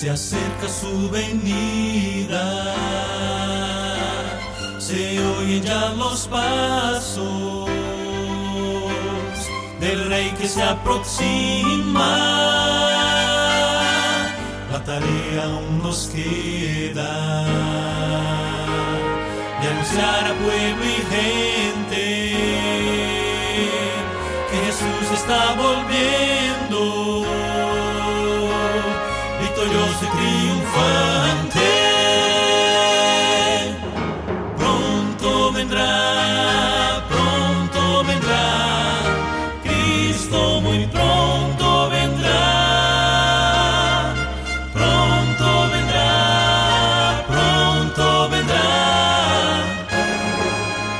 se acerca su venida, se oyen ya los pasos del Rey que se aproxima. La tarea aún nos queda de anunciar a pueblo y gente que Jesús está volviendo, victorioso y triunfante. Pronto vendrá, Cristo muy pronto vendrá. Pronto vendrá,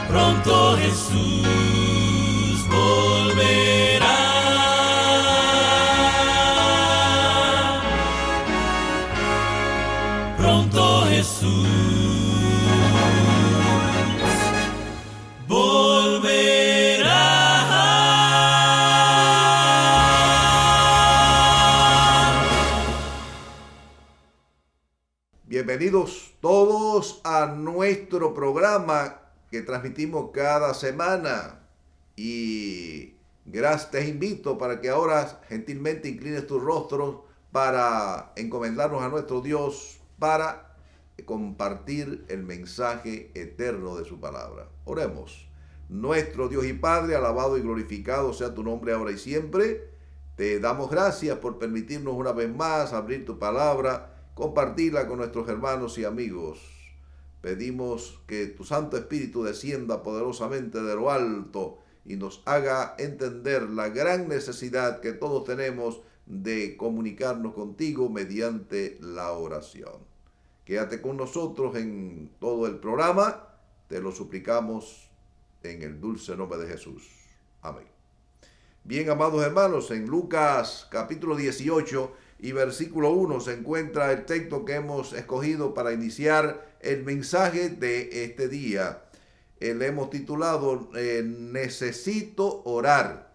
pronto Jesús volverá. Pronto Jesús volverá. Bienvenidos todos a nuestro programa que transmitimos cada semana, y te invito para que ahora gentilmente inclines tus rostros para encomendarnos a nuestro Dios, para compartir el mensaje eterno de su palabra. Oremos. Nuestro Dios y Padre, alabado y glorificado sea tu nombre ahora y siempre. Te damos gracias por permitirnos una vez más abrir tu palabra, compartirla con nuestros hermanos y amigos. Pedimos que tu Santo Espíritu descienda poderosamente de lo alto y nos haga entender la gran necesidad que todos tenemos de comunicarnos contigo mediante la oración. Quédate con nosotros en todo el programa, te lo suplicamos en el dulce nombre de Jesús. Amén. Bien, amados hermanos, en Lucas capítulo 18 y versículo 1 se encuentra el texto que hemos escogido para iniciar el mensaje de este día. Le hemos titulado Necesito orar.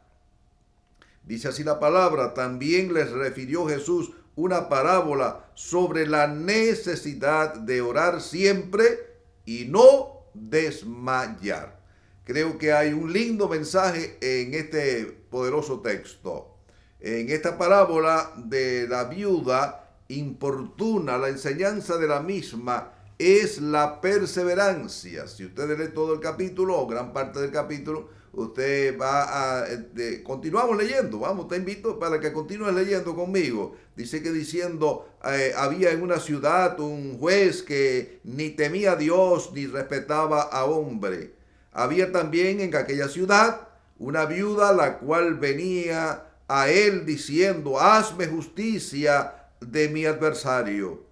Dice así la palabra: también les refirió Jesús una parábola sobre la necesidad de orar siempre y no desmayar. Creo que hay un lindo mensaje en este poderoso texto. En esta parábola de la viuda importuna, la enseñanza de la misma es la perseverancia. Si usted lee todo el capítulo o gran parte del capítulo, usted va a... continuamos leyendo, vamos, te invito para que continúes leyendo conmigo. Dice que diciendo, había en una ciudad un juez que ni temía a Dios ni respetaba a hombre. Había también en aquella ciudad una viuda la cual venía a él diciendo: hazme justicia de mi adversario.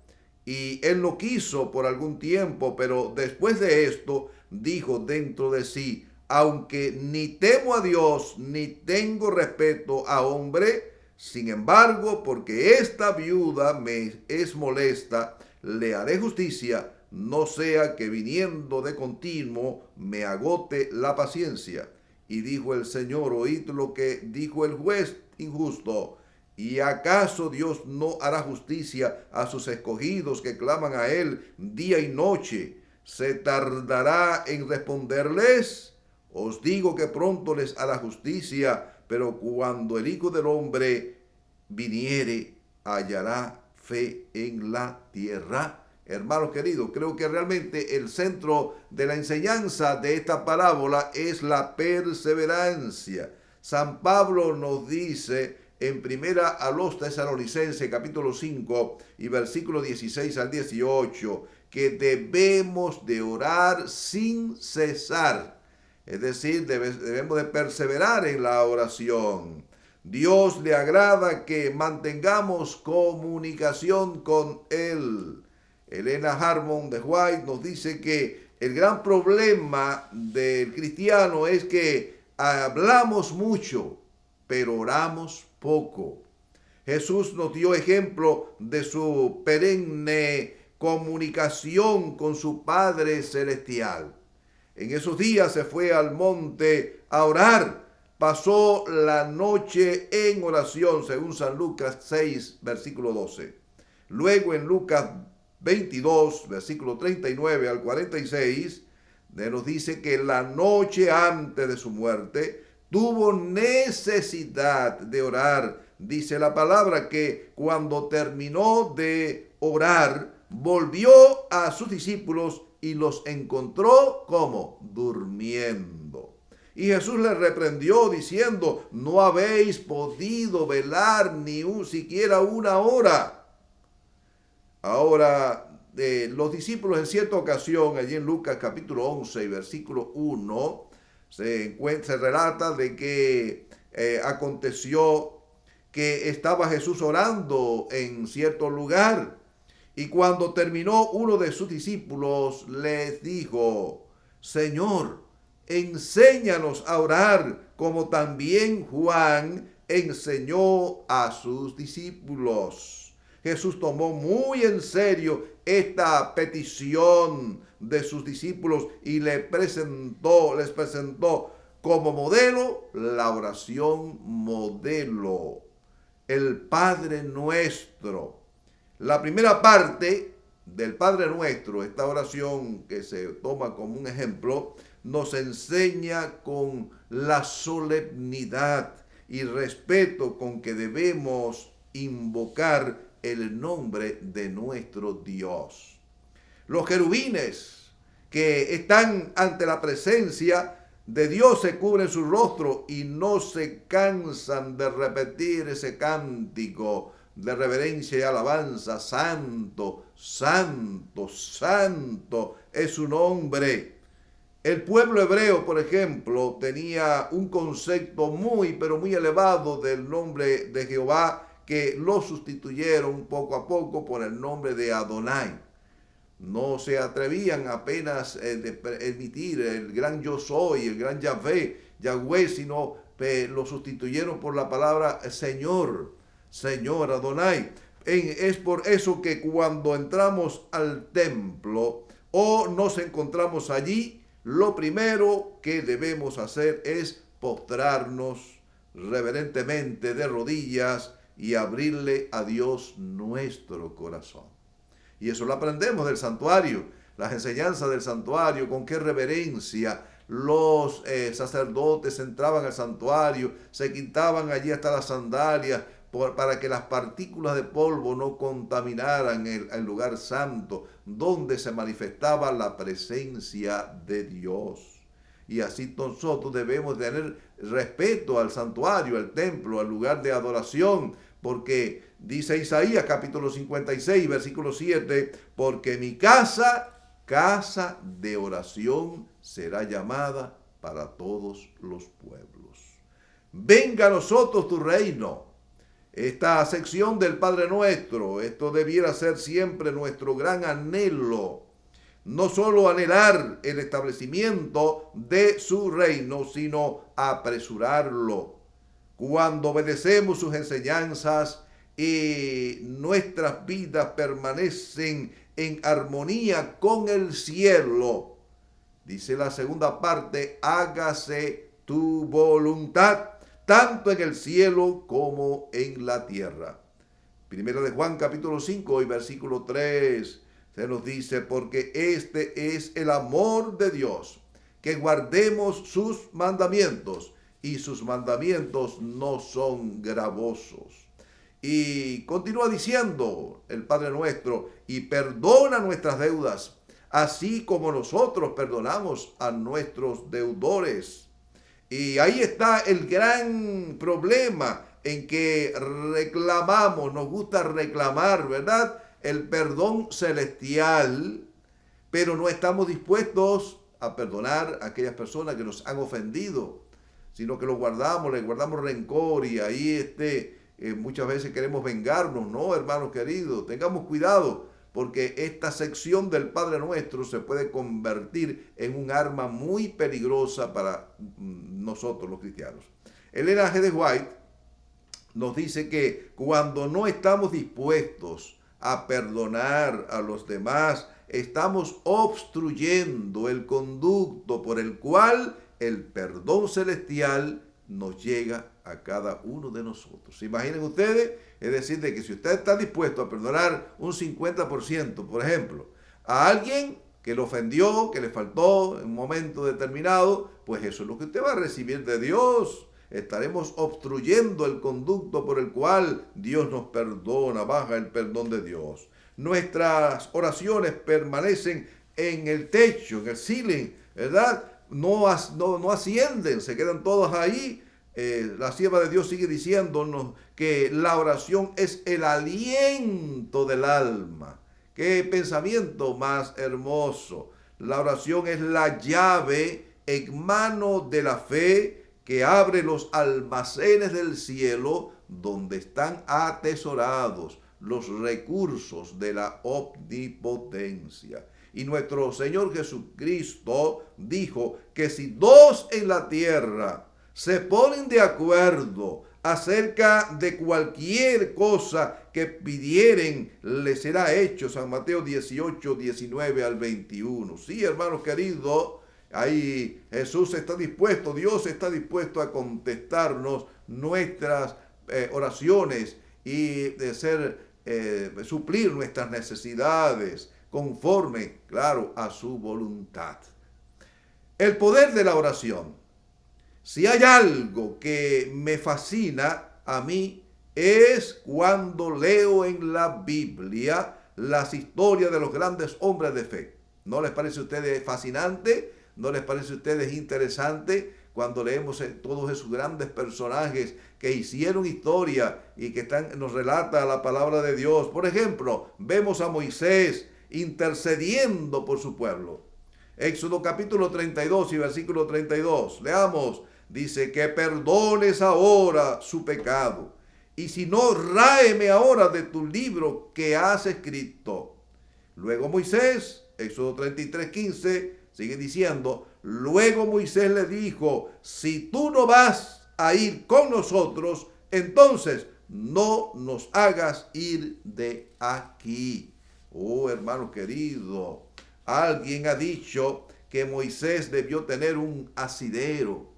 Y él no quiso por algún tiempo, pero después de esto dijo dentro de sí: aunque ni temo a Dios ni tengo respeto a hombre, sin embargo, porque esta viuda me es molesta, le haré justicia, no sea que viniendo de continuo me agote la paciencia. Y dijo el Señor: oíd lo que dijo el juez injusto. ¿Y acaso Dios no hará justicia a sus escogidos que claman a él día y noche? ¿Se tardará en responderles? Os digo que pronto les hará justicia, pero cuando el Hijo del Hombre viniere, hallará fe en la tierra. Hermanos queridos, creo que realmente el centro de la enseñanza de esta parábola es la perseverancia. San Pablo nos dice en primera a los Tesalonicenses capítulo 5 y versículo 16 al 18 que debemos de orar sin cesar. Es decir, debemos de perseverar en la oración. Dios le agrada que mantengamos comunicación con Él. Elena Harmon de White nos dice que el gran problema del cristiano es que hablamos mucho, pero oramos poco. Jesús nos dio ejemplo de su perenne comunicación con su Padre Celestial. En esos días se fue al monte a orar. Pasó la noche en oración, según San Lucas 6, versículo 12. Luego en Lucas 22, versículo 39 al 46, nos dice que la noche antes de su muerte tuvo necesidad de orar. Dice la palabra que cuando terminó de orar, volvió a sus discípulos y los encontró como durmiendo. Y Jesús les reprendió diciendo: no habéis podido velar ni siquiera una hora. Ahora, los discípulos en cierta ocasión, allí en Lucas capítulo 11 y versículo 1, se relata de que aconteció que estaba Jesús orando en cierto lugar. Y cuando terminó, uno de sus discípulos les dijo: Señor, enséñanos a orar, como también Juan enseñó a sus discípulos. Jesús tomó muy en serio esta petición de sus discípulos y les presentó como modelo la oración modelo, el Padre Nuestro. La primera parte del Padre Nuestro, esta oración que se toma como un ejemplo, nos enseña con la solemnidad y respeto con que debemos invocar el nombre de nuestro Dios. Los querubines que están ante la presencia de Dios se cubren su rostro y no se cansan de repetir ese cántico de reverencia y alabanza: santo, santo, santo es su nombre. El pueblo hebreo, por ejemplo, tenía un concepto muy, pero muy elevado del nombre de Jehová, que lo sustituyeron poco a poco por el nombre de Adonai. No se atrevían apenas de emitir el gran yo soy, el gran Yahweh, sino lo sustituyeron por la palabra Señor, Señor, Adonai. Es por eso que cuando entramos al templo o nos encontramos allí, lo primero que debemos hacer es postrarnos reverentemente de rodillas y abrirle a Dios nuestro corazón. Y eso lo aprendemos del santuario, las enseñanzas del santuario, con qué reverencia los sacerdotes entraban al santuario, se quitaban allí hasta las sandalias para que las partículas de polvo no contaminaran el lugar santo, donde se manifestaba la presencia de Dios. Y así nosotros debemos tener respeto al santuario, al templo, al lugar de adoración, porque dice Isaías capítulo 56, versículo 7, porque mi casa, casa de oración será llamada para todos los pueblos. Venga a nosotros tu reino. Esta sección del Padre Nuestro, esto debiera ser siempre nuestro gran anhelo. No solo anhelar el establecimiento de su reino, sino apresurarlo. Cuando obedecemos sus enseñanzas y nuestras vidas permanecen en armonía con el cielo, dice la segunda parte: hágase tu voluntad, tanto en el cielo como en la tierra. Primera de Juan capítulo 5 y versículo 3 se nos dice: porque este es el amor de Dios, que guardemos sus mandamientos, y sus mandamientos no son gravosos. Y continúa diciendo el Padre Nuestro: y perdona nuestras deudas, así como nosotros perdonamos a nuestros deudores. Y ahí está el gran problema en que reclamamos, nos gusta reclamar, ¿verdad?, el perdón celestial, pero no estamos dispuestos a perdonar a aquellas personas que nos han ofendido, sino que los guardamos, les guardamos rencor y ahí muchas veces queremos vengarnos. No, hermanos queridos, tengamos cuidado, porque esta sección del Padre Nuestro se puede convertir en un arma muy peligrosa para nosotros los cristianos. Ellen G. White nos dice que cuando no estamos dispuestos a perdonar a los demás, estamos obstruyendo el conducto por el cual el perdón celestial nos llega a cada uno de nosotros. Imaginen ustedes, es decir, de que si usted está dispuesto a perdonar un 50%, por ejemplo, a alguien que le ofendió, que le faltó en un momento determinado, pues eso es lo que usted va a recibir de Dios. Estaremos obstruyendo el conducto por el cual Dios nos perdona, baja el perdón de Dios. Nuestras oraciones permanecen en el techo, en el ceiling, ¿verdad? No ascienden, se quedan todas ahí. La sierva de Dios sigue diciéndonos que la oración es el aliento del alma. Qué pensamiento más hermoso. La oración es la llave en mano de la fe que abre los almacenes del cielo donde están atesorados los recursos de la omnipotencia. Y nuestro Señor Jesucristo dijo que si dos en la tierra se ponen de acuerdo acerca de cualquier cosa que pidieren, les será hecho. San Mateo 18, 19 al 21. Sí, hermanos queridos, ahí Jesús está dispuesto, Dios está dispuesto a contestarnos nuestras oraciones y suplir nuestras necesidades conforme, claro, a su voluntad. El poder de la oración. Si hay algo que me fascina a mí es cuando leo en la Biblia las historias de los grandes hombres de fe. ¿No les parece a ustedes fascinante? ¿No les parece a ustedes interesante cuando leemos todos esos grandes personajes que hicieron historia y que nos relata la palabra de Dios? Por ejemplo, vemos a Moisés intercediendo por su pueblo. Éxodo capítulo 32 y versículo 32. Leamos. Dice que perdones ahora su pecado. Y si no, ráeme ahora de tu libro que has escrito. Luego Moisés, Éxodo 33:15, sigue diciendo, luego Moisés le dijo, si tú no vas a ir con nosotros, entonces no nos hagas ir de aquí. Oh, hermano querido, alguien ha dicho que Moisés debió tener un asidero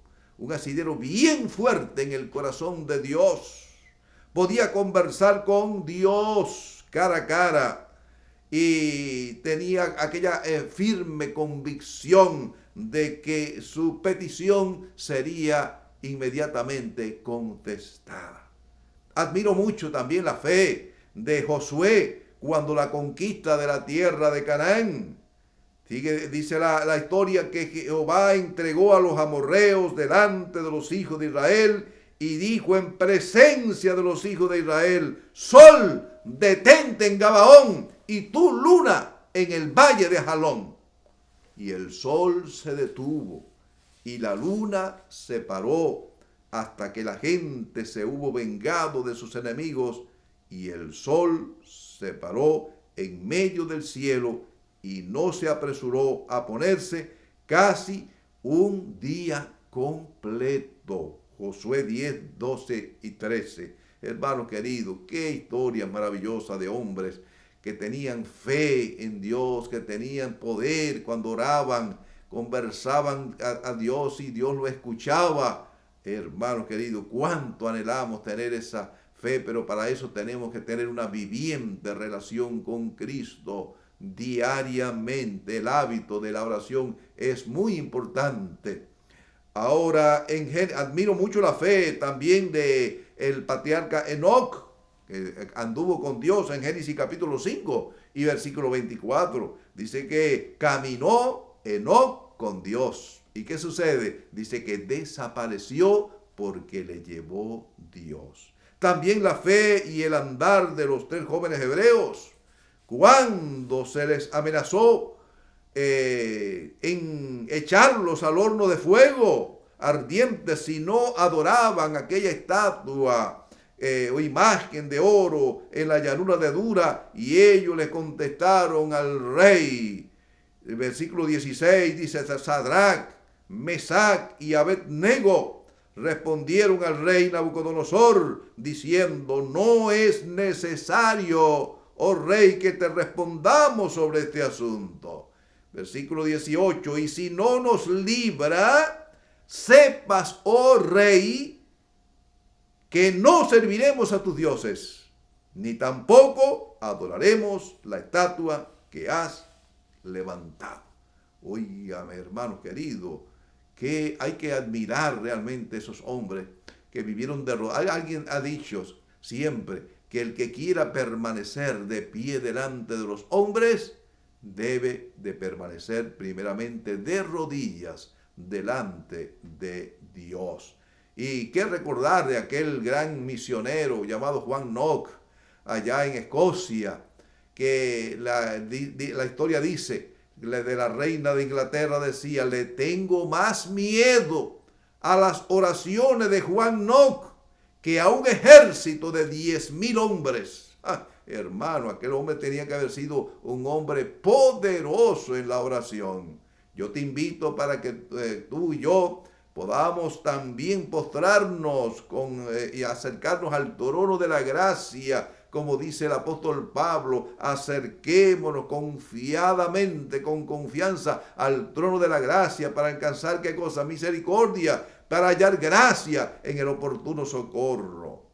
bien fuerte en el corazón de Dios. Podía conversar con Dios cara a cara y tenía aquella firme convicción de que su petición sería inmediatamente contestada. Admiro mucho también la fe de Josué cuando la conquista de la tierra de Canaán. Dice la historia que Jehová entregó a los amorreos delante de los hijos de Israel y dijo en presencia de los hijos de Israel, sol, detente en Gabaón y tú, luna, en el valle de Jalón. Y el sol se detuvo y la luna se paró hasta que la gente se hubo vengado de sus enemigos y el sol se paró en medio del cielo y no se apresuró a ponerse casi un día completo. Josué 10, 12 y 13. Hermano querido, qué historia maravillosa de hombres que tenían fe en Dios, que tenían poder cuando oraban, conversaban a Dios y Dios lo escuchaba. Hermano querido, cuánto anhelamos tener esa fe, pero para eso tenemos que tener una viviente relación con Cristo diariamente. El hábito de la oración es muy importante. Ahora, admiro mucho la fe también de el patriarca Enoc, que anduvo con Dios en Génesis capítulo 5 y versículo 24. Dice que caminó Enoc con Dios. ¿Y qué sucede? Dice que desapareció porque le llevó Dios. También la fe y el andar de los 3 jóvenes hebreos, cuando se les amenazó en echarlos al horno de fuego ardiente si no adoraban aquella estatua o imagen de oro en la llanura de Dura, y ellos le contestaron al rey. El versículo 16 dice, Sadrach, Mesac y Abednego respondieron al rey Nabucodonosor diciendo, no es necesario, oh rey, que te respondamos sobre este asunto. Versículo 18, y si no nos libra, sepas, oh rey, que no serviremos a tus dioses, ni tampoco adoraremos la estatua que has levantado. Óigame, hermano querido, que hay que admirar realmente esos hombres que vivieron de rodillas. Alguien ha dicho siempre que el que quiera permanecer de pie delante de los hombres debe de permanecer primeramente de rodillas delante de Dios. Y qué recordar de aquel gran misionero llamado Juan Knox allá en Escocia, que la historia dice, de la reina de Inglaterra decía: le tengo más miedo a las oraciones de Juan Knox que a un ejército de 10,000 hombres. Hermano, aquel hombre tenía que haber sido un hombre poderoso en la oración. Yo te invito para que tú y yo podamos también postrarnos y acercarnos al trono de la gracia, como dice el apóstol Pablo. Acerquémonos confiadamente, con confianza, al trono de la gracia para alcanzar, ¿qué cosa? Misericordia, para hallar gracia en el oportuno socorro.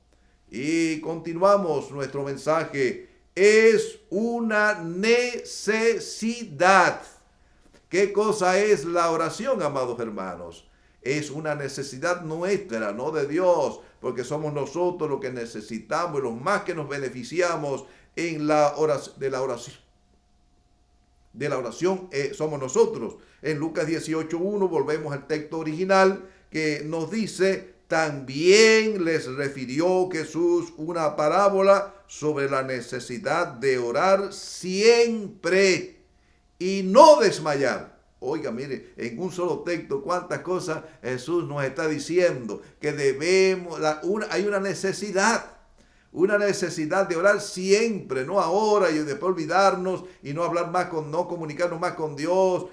Y continuamos nuestro mensaje. Es una necesidad. ¿Qué cosa es la oración, amados hermanos? Es una necesidad nuestra, no de Dios, porque somos nosotros los que necesitamos y los más que nos beneficiamos en de la oración somos nosotros. En Lucas 18:1 volvemos al texto original que nos dice: también les refirió Jesús una parábola sobre la necesidad de orar siempre y no desmayar. Oiga, mire, en un solo texto cuántas cosas Jesús nos está diciendo, que hay una necesidad de orar siempre, no ahora y después olvidarnos y no hablar más no comunicarnos más con Dios.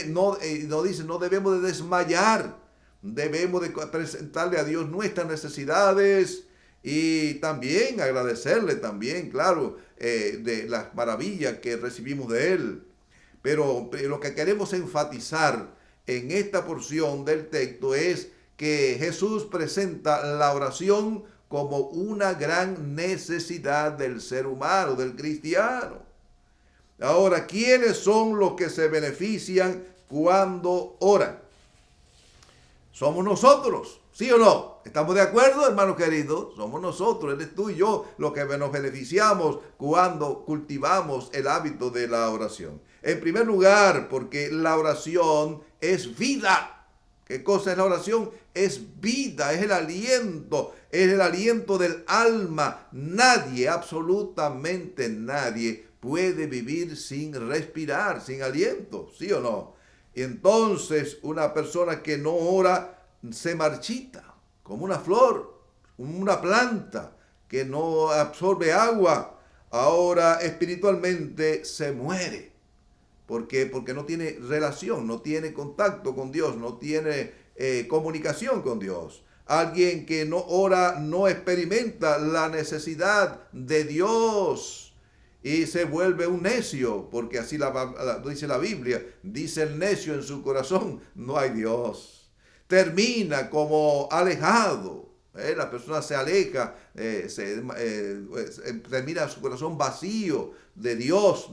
No dice, no debemos de desmayar, debemos de presentarle a Dios nuestras necesidades y también agradecerle también, claro, de las maravillas que recibimos de Él. Pero lo que queremos enfatizar en esta porción del texto es que Jesús presenta la oración como una gran necesidad del ser humano, del cristiano. Ahora, ¿quiénes son los que se benefician cuando oran? Somos nosotros, ¿sí o no? ¿Estamos de acuerdo, hermanos queridos? Somos nosotros, eres tú y yo, los que nos beneficiamos cuando cultivamos el hábito de la oración. En primer lugar, porque la oración es vida. ¿Qué cosa es la oración? Es vida, es el aliento del alma. Nadie, absolutamente nadie, puede vivir sin respirar, sin aliento, ¿sí o no? Y entonces una persona que no ora se marchita, como una flor, una planta que no absorbe agua. Ahora espiritualmente se muere. ¿Por qué? Porque no tiene relación, no tiene contacto con Dios, no tiene comunicación con Dios. Alguien que no ora no experimenta la necesidad de Dios y se vuelve un necio, porque así dice la Biblia. Dice el necio en su corazón: no hay Dios. Termina como alejado. La persona se aleja, termina su corazón vacío de Dios.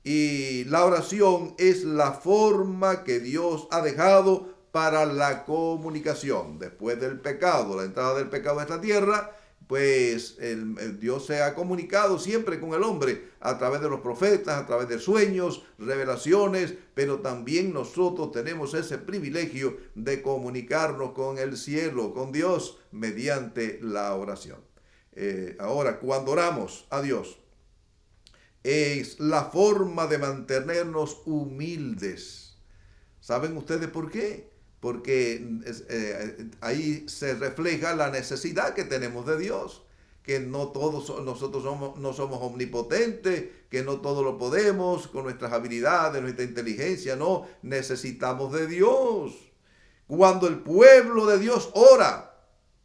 Y la oración es la forma que Dios ha dejado para la comunicación. Después del pecado, la entrada del pecado a esta tierra, pues Dios se ha comunicado siempre con el hombre a través de los profetas, a través de sueños, revelaciones, pero también nosotros tenemos ese privilegio de comunicarnos con el cielo, con Dios, mediante la oración. Ahora, cuando oramos a Dios, es la forma de mantenernos humildes. ¿Saben ustedes por qué? Porque ahí se refleja la necesidad que tenemos de Dios, que no todos nosotros no somos omnipotentes, que no todo lo podemos con nuestras habilidades, nuestra inteligencia, no, necesitamos de Dios. Cuando el pueblo de Dios ora,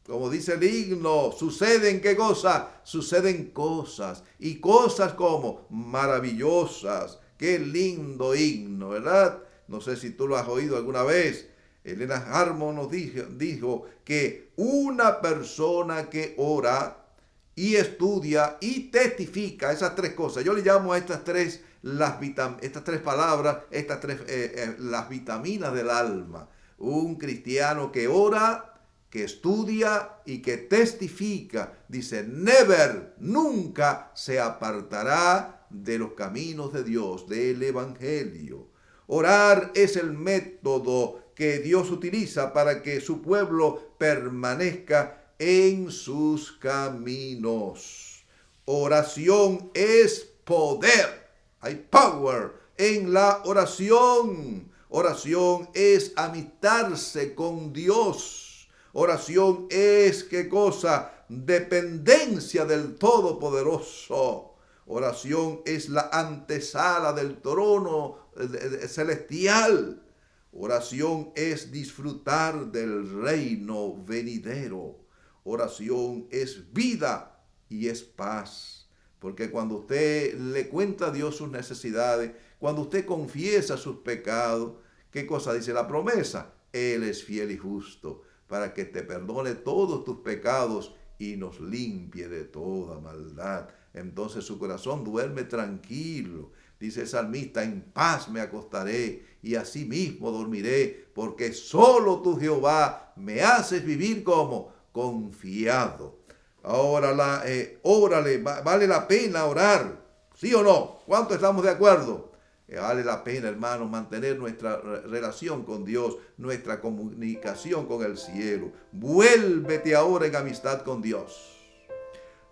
como dice el himno, suceden ¿qué cosa? Suceden cosas, y cosas como maravillosas. Qué lindo himno, ¿verdad? No sé si tú lo has oído alguna vez. Elena Harmon nos dijo que una persona que ora y estudia y testifica, esas tres cosas, yo le llamo a estas tres palabras, las vitaminas del alma. Un cristiano que ora, que estudia y que testifica, dice, nunca se apartará de los caminos de Dios, del Evangelio. Orar es el método que Dios utiliza para que su pueblo permanezca en sus caminos. Oración es poder. Hay power en la oración. Oración es amistarse con Dios. Oración es, ¿qué cosa? Dependencia del Todopoderoso. Oración es la antesala del trono celestial. Oración es disfrutar del reino venidero. Oración es vida y es paz. Porque cuando usted le cuenta a Dios sus necesidades, cuando usted confiesa sus pecados, ¿qué cosa dice la promesa? Él es fiel y justo para que te perdone todos tus pecados y nos limpie de toda maldad. Entonces su corazón duerme tranquilo. Dice el salmista, en paz me acostaré y asimismo dormiré, porque solo tú, Jehová, me haces vivir como confiado. Ahora, órale, vale la pena orar, ¿sí o no? ¿Cuánto estamos de acuerdo? Vale la pena, hermano, mantener nuestra relación con Dios, nuestra comunicación con el cielo. Vuélvete ahora en amistad con Dios.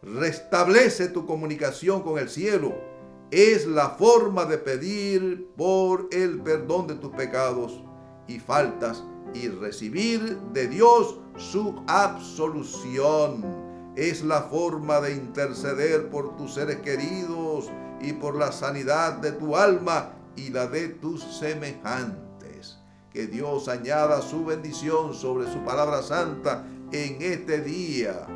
Restablece tu comunicación con el cielo. Es la forma de pedir por el perdón de tus pecados y faltas y recibir de Dios su absolución. Es la forma de interceder por tus seres queridos y por la sanidad de tu alma y la de tus semejantes. Que Dios añada su bendición sobre su palabra santa en este día.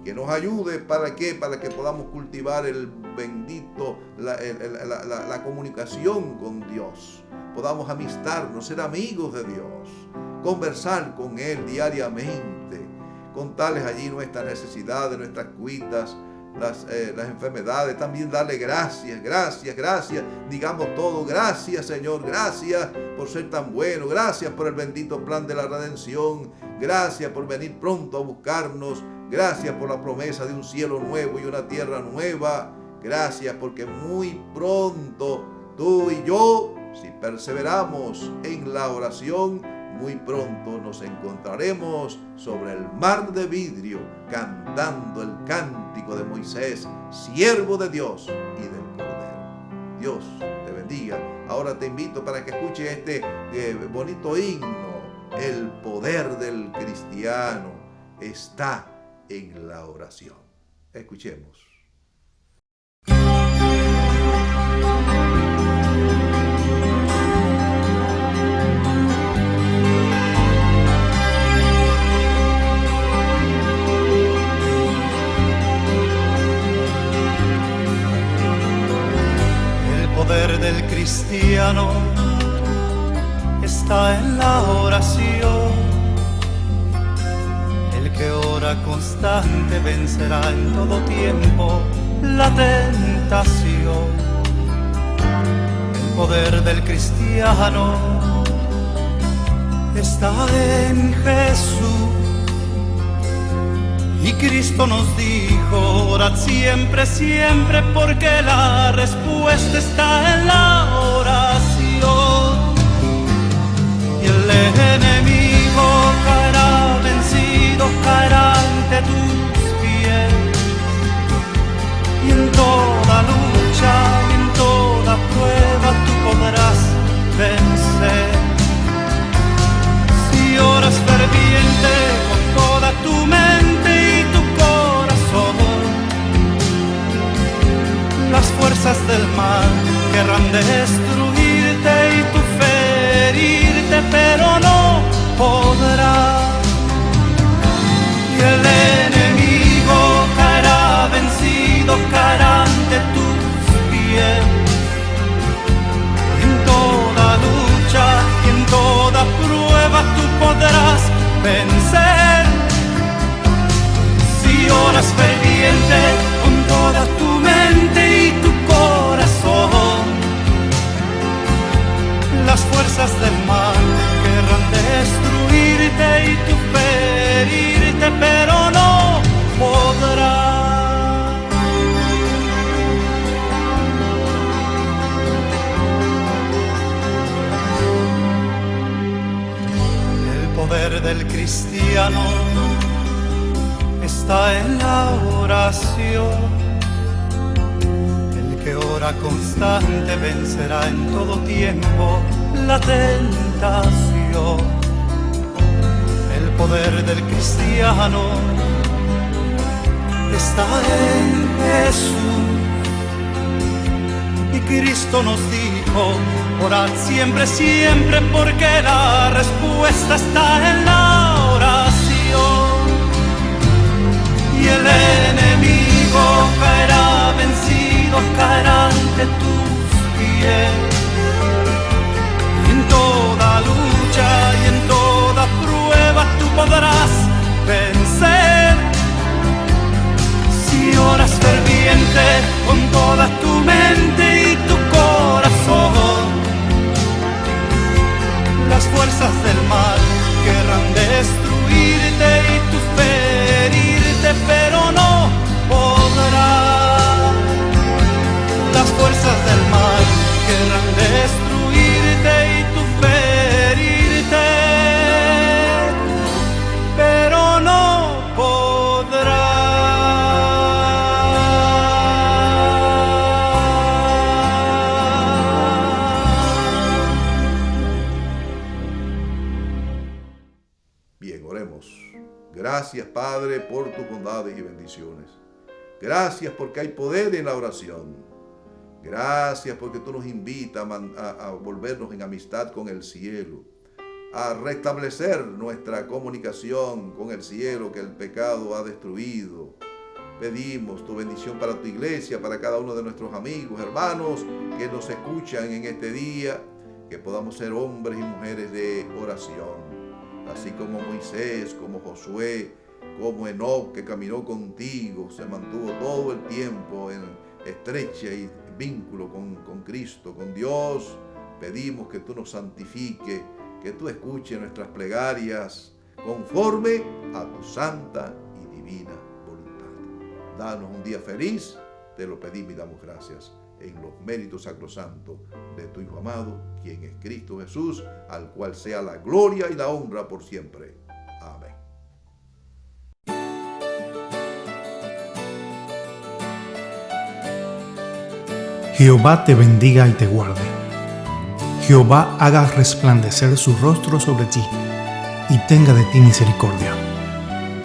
Que nos ayude para que podamos cultivar el bendito, la comunicación con Dios. Podamos amistarnos, ser amigos de Dios, conversar con Él diariamente, contarles allí nuestras necesidades, nuestras cuitas, las enfermedades, también darle gracias, digamos todo, gracias Señor, gracias por ser tan bueno, gracias por el bendito plan de la redención, gracias por venir pronto a buscarnos, gracias por la promesa de un cielo nuevo y una tierra nueva, gracias porque muy pronto tú y yo, si perseveramos en la oración, muy pronto nos encontraremos sobre el mar de vidrio cantando el cántico de Moisés, siervo de Dios y del Cordero. Dios te bendiga. Ahora te invito para que escuches este bonito himno. El poder del cristiano está en la oración. Escuchemos. El poder del cristiano está en la oración. El que ora constante vencerá en todo tiempo la tentación. El poder del cristiano está en Jesús. Y Cristo nos dijo, orad siempre, siempre, porque la respuesta está en la oración. Y el enemigo caerá vencido, caerá ante tus pies. Y en toda lucha y en toda prueba tú podrás vencer. Si oras ferviente con toda tu mente y tu corazón, las fuerzas del mal querrán destruirte y tú ferirte, pero no podrás. Y el enemigo caerá vencido, caerá ante tus pies. En toda lucha y en toda prueba tú podrás cristiano está en la oración. El que ora constante vencerá en todo tiempo la tentación. El poder del cristiano está en Jesús. Y Cristo nos dijo, orad siempre, siempre, porque la respuesta está en la oración. Y el enemigo caerá vencido, caerá ante tus pies. Y en toda lucha y en toda prueba tú podrás vencer. Si oras ferviente con toda tu mente y tu corazón, las fuerzas del mal querrán destruirte y tú ferirte, pero no podrás. Las fuerzas del mal querrán destruirte y tú ferirte, pero no podrás. Bien, oremos. Gracias, Padre, por tus bondades y bendiciones. Gracias porque hay poder en la oración. Gracias porque tú nos invitas a volvernos en amistad con el cielo, a restablecer nuestra comunicación con el cielo que el pecado ha destruido. Pedimos tu bendición para tu iglesia, para cada uno de nuestros amigos, hermanos que nos escuchan en este día, que podamos ser hombres y mujeres de oración. Así como Moisés, como Josué, como Enoc, que caminó contigo, se mantuvo todo el tiempo en estrecha y vínculo con Cristo, con Dios. Pedimos que tú nos santifiques, que tú escuches nuestras plegarias conforme a tu santa y divina voluntad. Danos un día feliz, te lo pedimos y damos gracias en los méritos sacrosantos de tu Hijo amado, quien es Cristo Jesús, al cual sea la gloria y la honra por siempre. Amén. Jehová te bendiga y te guarde. Jehová haga resplandecer su rostro sobre ti y tenga de ti misericordia.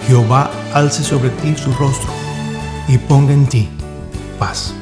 Jehová alce sobre ti su rostro y ponga en ti paz.